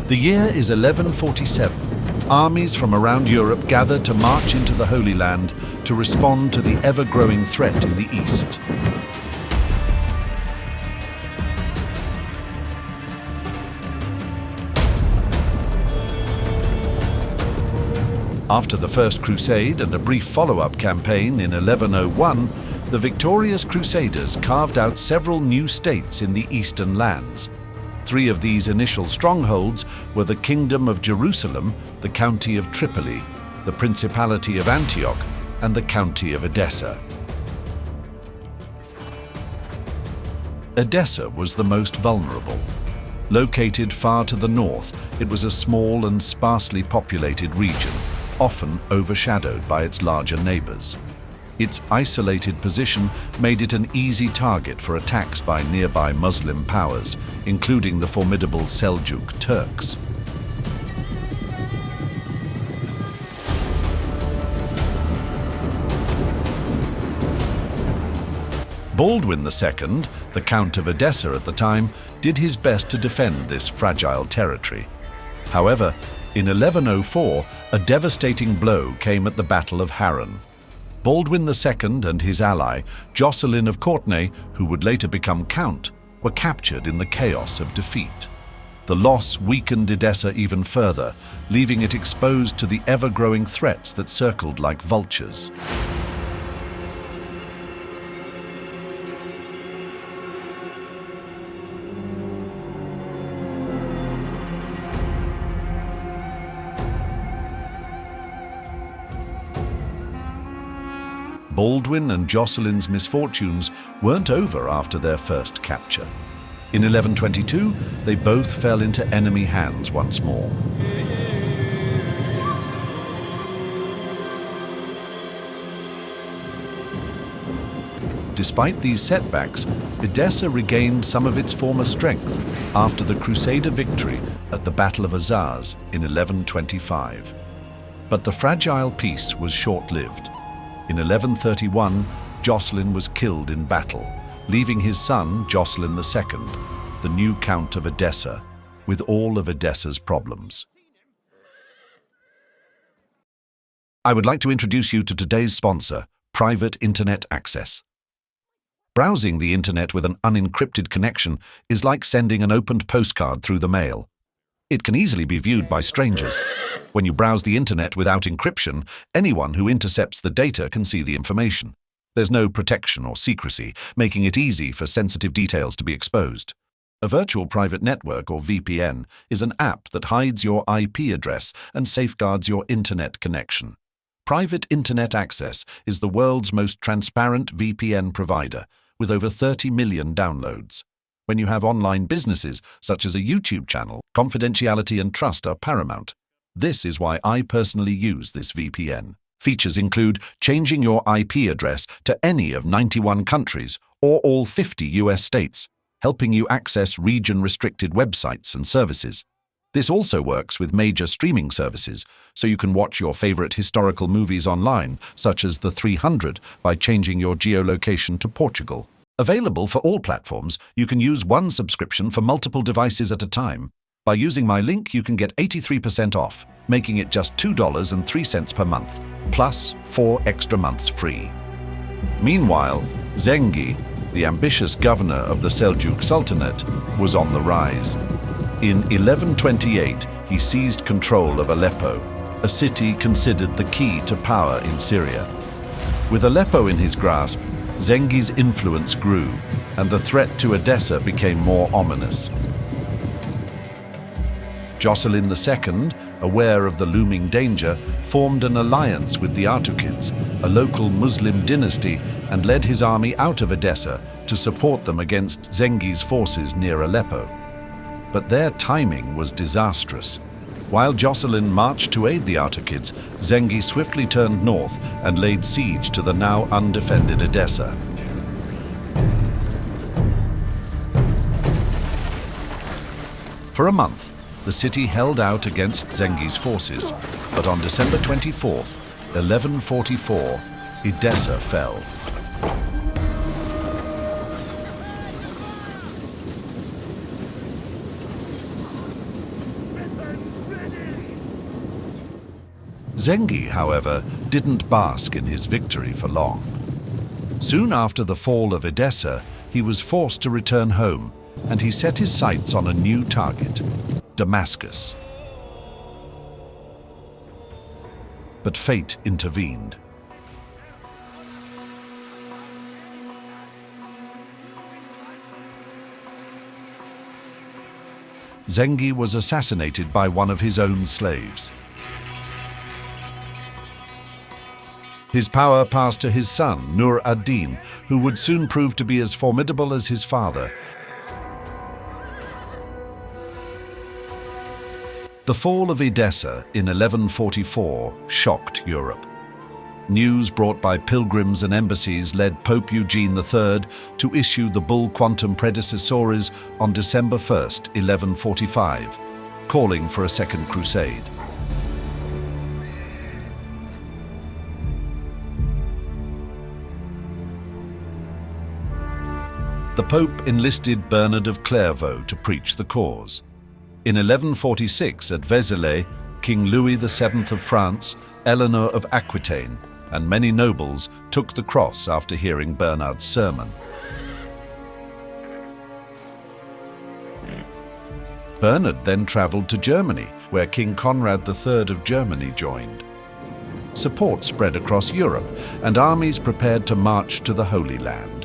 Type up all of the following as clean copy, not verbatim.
The year is 1147. Armies from around Europe gather to march into the Holy Land to respond to the ever-growing threat in the east. After the First Crusade and a brief follow-up campaign in 1101, the victorious Crusaders carved out several new states in the eastern lands. Three of these initial strongholds were the Kingdom of Jerusalem, the County of Tripoli, the Principality of Antioch, and the County of Edessa. Edessa was the most vulnerable. Located far to the north, it was a small and sparsely populated region, often overshadowed by its larger neighbors. Its isolated position made it an easy target for attacks by nearby Muslim powers, including the formidable Seljuk Turks. Baldwin II, the Count of Edessa at the time, did his best to defend this fragile territory. However, in 1104, a devastating blow came at the Battle of Harran. Baldwin II and his ally, Jocelyn of Courtenay, who would later become Count, were captured in the chaos of defeat. The loss weakened Edessa even further, leaving it exposed to the ever-growing threats that circled like vultures. Baldwin and Jocelyn's misfortunes weren't over after their first capture. In 1122, they both fell into enemy hands once more. Despite these setbacks, Edessa regained some of its former strength after the Crusader victory at the Battle of Azaz in 1125. But the fragile peace was short-lived. In 1131, Jocelyn was killed in battle, leaving his son, Jocelyn II, the new Count of Edessa, with all of Edessa's problems. I would like to introduce you to today's sponsor, Private Internet Access. Browsing the internet with an unencrypted connection is like sending an opened postcard through the mail. It can easily be viewed by strangers. When you browse the internet without encryption, anyone who intercepts the data can see the information. There's no protection or secrecy, making it easy for sensitive details to be exposed. A virtual private network, or VPN, is an app that hides your IP address and safeguards your internet connection. Private Internet Access is the world's most transparent VPN provider, with over 30 million downloads. When you have online businesses, such as a YouTube channel, confidentiality and trust are paramount. This is why I personally use this VPN. Features include changing your IP address to any of 91 countries or all 50 US states, helping you access region-restricted websites and services. This also works with major streaming services, so you can watch your favorite historical movies online, such as The 300, by changing your geolocation to Portugal. Available for all platforms, you can use one subscription for multiple devices at a time. By using my link, you can get 83% off, making it just $2.03 per month, plus 4 extra months free. Meanwhile, Zengi, the ambitious governor of the Seljuk Sultanate, was on the rise. In 1128, he seized control of Aleppo, a city considered the key to power in Syria. With Aleppo in his grasp, Zengi's influence grew, and the threat to Edessa became more ominous. Jocelyn II, aware of the looming danger, formed an alliance with the Artukids, a local Muslim dynasty, and led his army out of Edessa to support them against Zengi's forces near Aleppo. But their timing was disastrous. While Jocelyn marched to aid the Artukids, Zengi swiftly turned north and laid siege to the now undefended Edessa. For a month, the city held out against Zengi's forces, but on December 24th, 1144, Edessa fell. Zengi, however, didn't bask in his victory for long. Soon after the fall of Edessa, he was forced to return home, and he set his sights on a new target, Damascus. But fate intervened. Zengi was assassinated by one of his own slaves. His power passed to his son, Nur ad-Din, who would soon prove to be as formidable as his father. The fall of Edessa in 1144 shocked Europe. News brought by pilgrims and embassies led Pope Eugene III to issue the bull Quantum Predecessoris on December 1st, 1145, calling for a Second Crusade. The Pope enlisted Bernard of Clairvaux to preach the cause. In 1146 at Vézelay, King Louis VII of France, Eleanor of Aquitaine, and many nobles took the cross after hearing Bernard's sermon. Bernard then travelled to Germany, where King Conrad III of Germany joined. Support spread across Europe, and armies prepared to march to the Holy Land.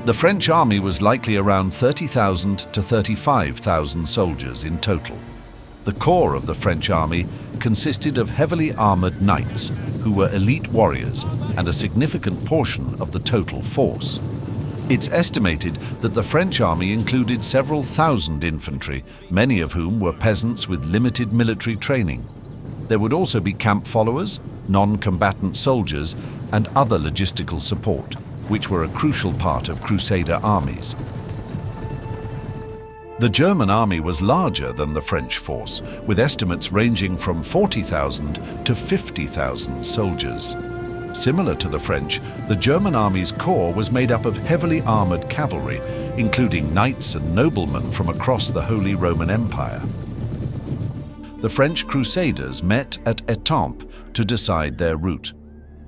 The French army was likely around 30,000 to 35,000 soldiers in total. The core of the French army consisted of heavily armoured knights, who were elite warriors and a significant portion of the total force. It's estimated that the French army included several thousand infantry, many of whom were peasants with limited military training. There would also be camp followers, non-combatant soldiers, and other logistical support, which were a crucial part of Crusader armies. The German army was larger than the French force, with estimates ranging from 40,000 to 50,000 soldiers. Similar to the French, the German army's core was made up of heavily armoured cavalry, including knights and noblemen from across the Holy Roman Empire. The French Crusaders met at Etampes to decide their route.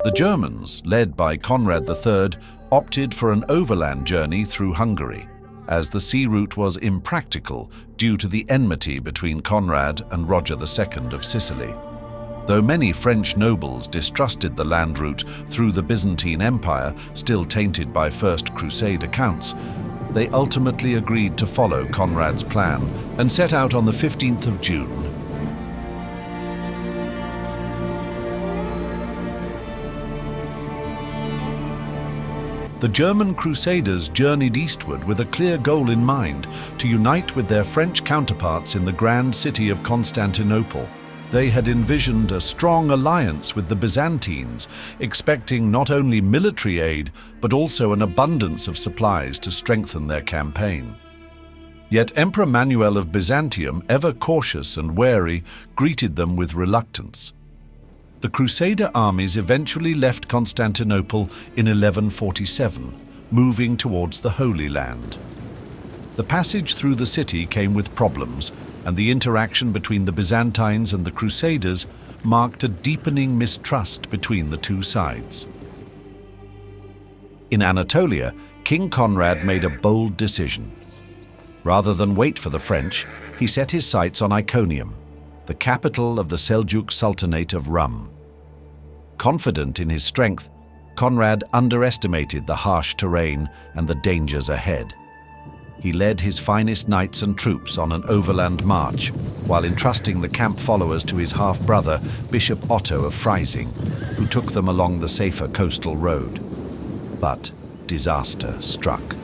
The Germans, led by Conrad III, opted for an overland journey through Hungary, as the sea route was impractical due to the enmity between Conrad and Roger II of Sicily. Though many French nobles distrusted the land route through the Byzantine Empire, still tainted by First Crusade accounts, they ultimately agreed to follow Conrad's plan and set out on the 15th of June. The German Crusaders journeyed eastward with a clear goal in mind: to unite with their French counterparts in the grand city of Constantinople. They had envisioned a strong alliance with the Byzantines, expecting not only military aid, but also an abundance of supplies to strengthen their campaign. Yet Emperor Manuel of Byzantium, ever cautious and wary, greeted them with reluctance. The Crusader armies eventually left Constantinople in 1147, moving towards the Holy Land. The passage through the city came with problems, and the interaction between the Byzantines and the Crusaders marked a deepening mistrust between the two sides. In Anatolia, King Conrad made a bold decision. Rather than wait for the French, he set his sights on Iconium, the capital of the Seljuk Sultanate of Rum. Confident in his strength, Conrad underestimated the harsh terrain and the dangers ahead. He led his finest knights and troops on an overland march, while entrusting the camp followers to his half-brother, Bishop Otto of Freising, who took them along the safer coastal road. But disaster struck.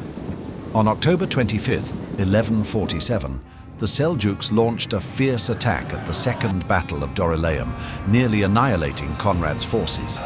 On October 25th, 1147, the Seljuks launched a fierce attack at the Second Battle of Dorylaeum, nearly annihilating Conrad's forces.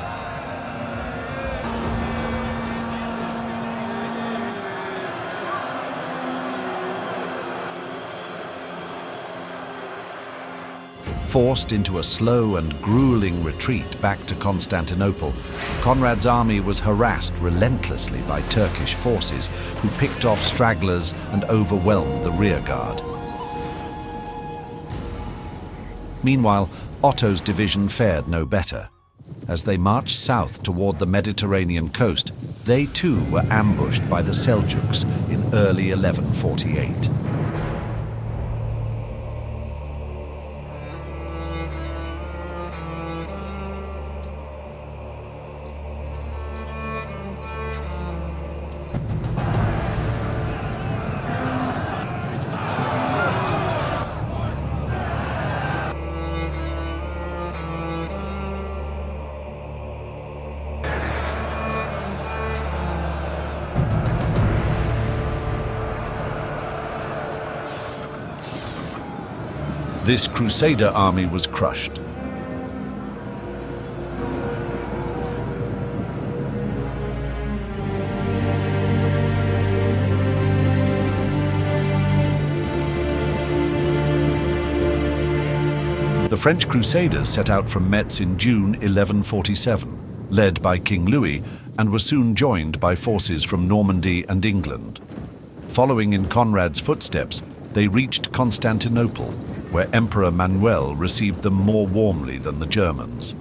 Forced into a slow and grueling retreat back to Constantinople, Conrad's army was harassed relentlessly by Turkish forces who picked off stragglers and overwhelmed the rearguard. Meanwhile, Otto's division fared no better. As they marched south toward the Mediterranean coast, they too were ambushed by the Seljuks in early 1148. This Crusader army was crushed. The French Crusaders set out from Metz in June 1147, led by King Louis, and were soon joined by forces from Normandy and England. Following in Conrad's footsteps, they reached Constantinople, where Emperor Manuel received them more warmly than the Germans.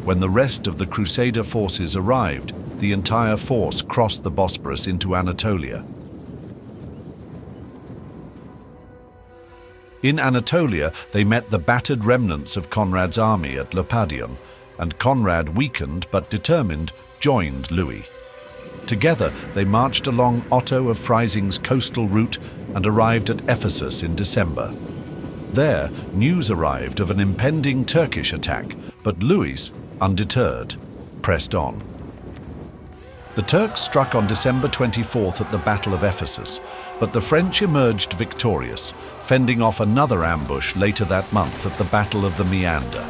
When the rest of the Crusader forces arrived, the entire force crossed the Bosporus into Anatolia. In Anatolia, they met the battered remnants of Conrad's army at Lapadion, and Conrad, weakened but determined, joined Louis. Together, they marched along Otto of Freising's coastal route and arrived at Ephesus in December. There, news arrived of an impending Turkish attack, but Louis, undeterred, pressed on. The Turks struck on December 24th at the Battle of Ephesus, but the French emerged victorious, fending off another ambush later that month at the Battle of the Meander.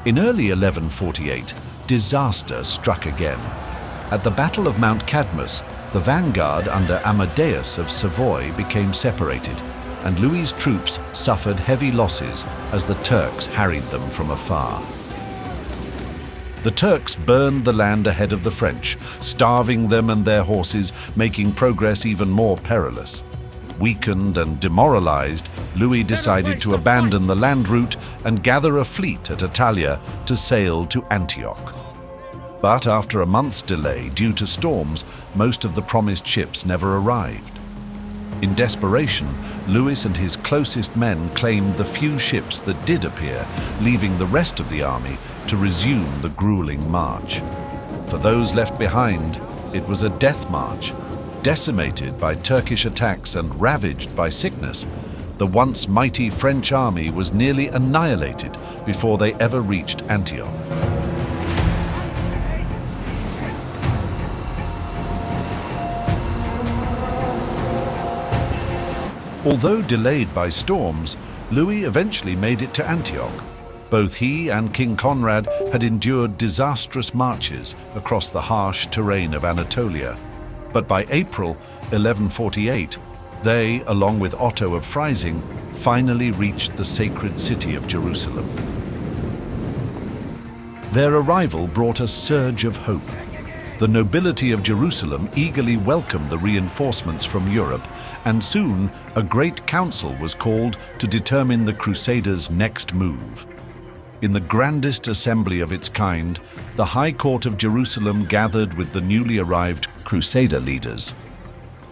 In early 1148, disaster struck again. At the Battle of Mount Cadmus, the vanguard under Amadeus of Savoy became separated, and Louis's troops suffered heavy losses as the Turks harried them from afar. The Turks burned the land ahead of the French, starving them and their horses, making progress even more perilous. Weakened and demoralized, Louis decided to abandon the land route and gather a fleet at Italia to sail to Antioch. But after a month's delay due to storms, most of the promised ships never arrived. In desperation, Louis and his closest men claimed the few ships that did appear, leaving the rest of the army to resume the grueling march. For those left behind, it was a death march. Decimated by Turkish attacks and ravaged by sickness, the once mighty French army was nearly annihilated before they ever reached Antioch. Although delayed by storms, Louis eventually made it to Antioch. Both he and King Conrad had endured disastrous marches across the harsh terrain of Anatolia. But by April 1148, they, along with Otto of Freising, finally reached the sacred city of Jerusalem. Their arrival brought a surge of hope. The nobility of Jerusalem eagerly welcomed the reinforcements from Europe, and soon a great council was called to determine the Crusaders' next move. In the grandest assembly of its kind, the High Court of Jerusalem gathered with the newly arrived Crusader leaders.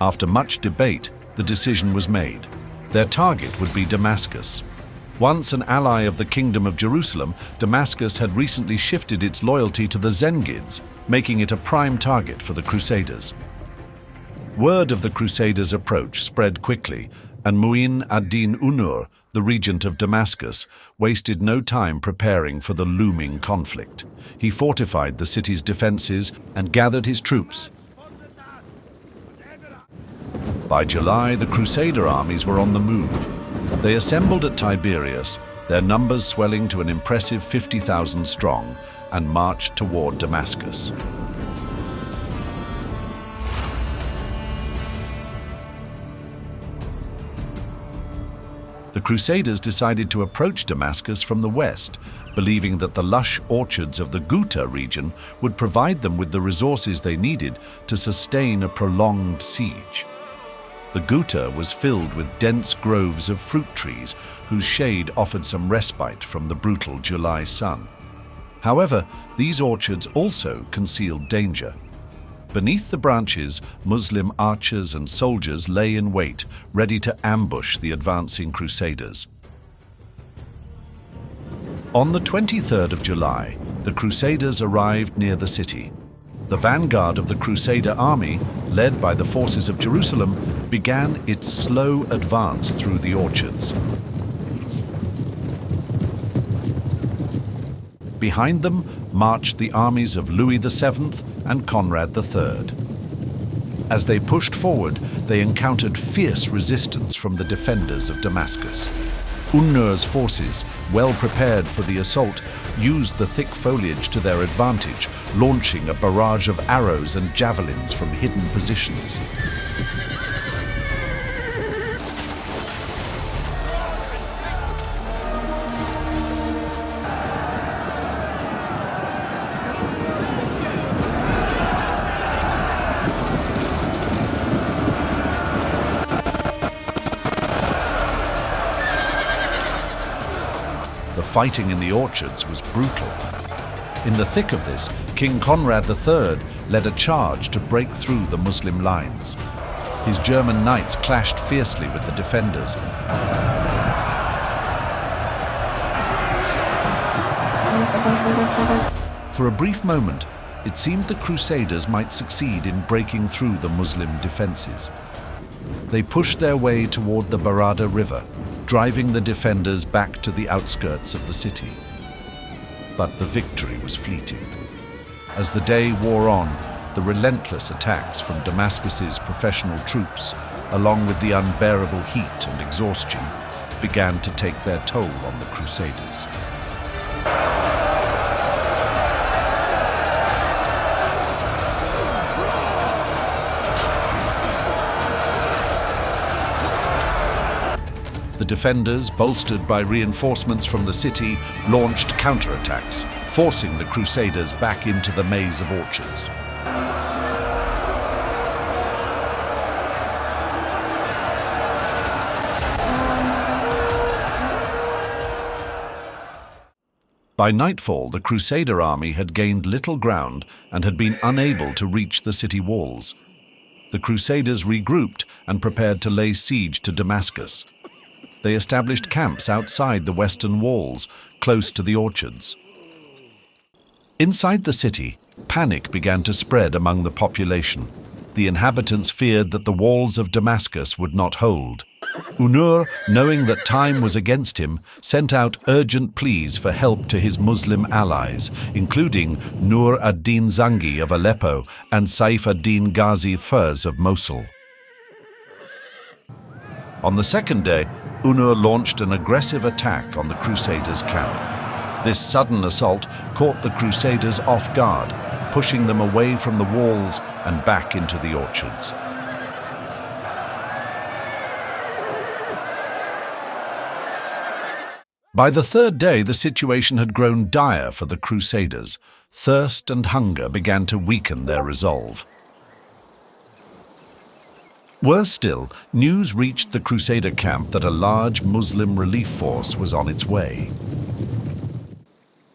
After much debate, the decision was made. Their target would be Damascus. Once an ally of the Kingdom of Jerusalem, Damascus had recently shifted its loyalty to the Zengids, making it a prime target for the Crusaders. Word of the Crusaders' approach spread quickly, and Mu'in ad-Din Unur, the regent of Damascus, wasted no time preparing for the looming conflict. He fortified the city's defenses and gathered his troops. By July, the Crusader armies were on the move. They assembled at Tiberias, their numbers swelling to an impressive 50,000 strong, and marched toward Damascus. The Crusaders decided to approach Damascus from the west, believing that the lush orchards of the Ghouta region would provide them with the resources they needed to sustain a prolonged siege. The Ghouta was filled with dense groves of fruit trees whose shade offered some respite from the brutal July sun. However, these orchards also concealed danger. Beneath the branches, Muslim archers and soldiers lay in wait, ready to ambush the advancing Crusaders. On the 23rd of July, the Crusaders arrived near the city. The vanguard of the Crusader army, led by the forces of Jerusalem, began its slow advance through the orchards. Behind them marched the armies of Louis VII and Conrad III. As they pushed forward, they encountered fierce resistance from the defenders of Damascus. Unur's forces, well prepared for the assault, used the thick foliage to their advantage, launching a barrage of arrows and javelins from hidden positions. The fighting in the orchards was brutal. In the thick of this, King Conrad III led a charge to break through the Muslim lines. His German knights clashed fiercely with the defenders. For a brief moment, it seemed the Crusaders might succeed in breaking through the Muslim defenses. They pushed their way toward the Barada River, driving the defenders back to the outskirts of the city. But the victory was fleeting. As the day wore on, the relentless attacks from Damascus's professional troops, along with the unbearable heat and exhaustion, began to take their toll on the Crusaders. The defenders, bolstered by reinforcements from the city, launched counterattacks, forcing the Crusaders back into the maze of orchards. By nightfall, the Crusader army had gained little ground and had been unable to reach the city walls. The Crusaders regrouped and prepared to lay siege to Damascus. They established camps outside the western walls, close to the orchards. Inside the city, panic began to spread among the population. The inhabitants feared that the walls of Damascus would not hold. Unur, knowing that time was against him, sent out urgent pleas for help to his Muslim allies, including Nur ad-Din Zengi of Aleppo and Saif ad-Din Ghazi Furs of Mosul. On the second day, Unur launched an aggressive attack on the Crusaders' camp. This sudden assault caught the Crusaders off guard, pushing them away from the walls and back into the orchards. By the third day, the situation had grown dire for the Crusaders. Thirst and hunger began to weaken their resolve. Worse still, news reached the Crusader camp that a large Muslim relief force was on its way.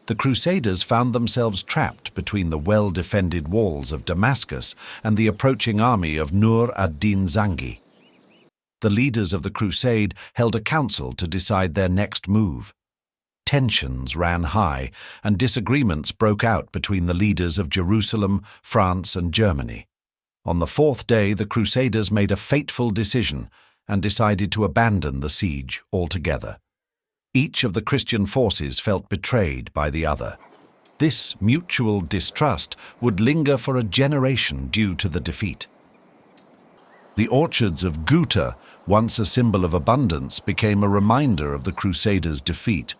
The Crusaders found themselves trapped between the well-defended walls of Damascus and the approaching army of Nur ad-Din Zengi. The leaders of the crusade held a council to decide their next move. Tensions ran high, and disagreements broke out between the leaders of Jerusalem, France, and Germany. On the fourth day, the Crusaders made a fateful decision and decided to abandon the siege altogether. Each of the Christian forces felt betrayed by the other. This mutual distrust would linger for a generation due to the defeat. The orchards of Ghouta, once a symbol of abundance, became a reminder of the Crusaders' defeat.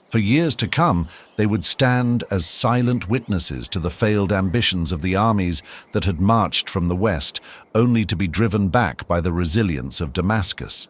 For years to come, they would stand as silent witnesses to the failed ambitions of the armies that had marched from the west, only to be driven back by the resilience of Damascus.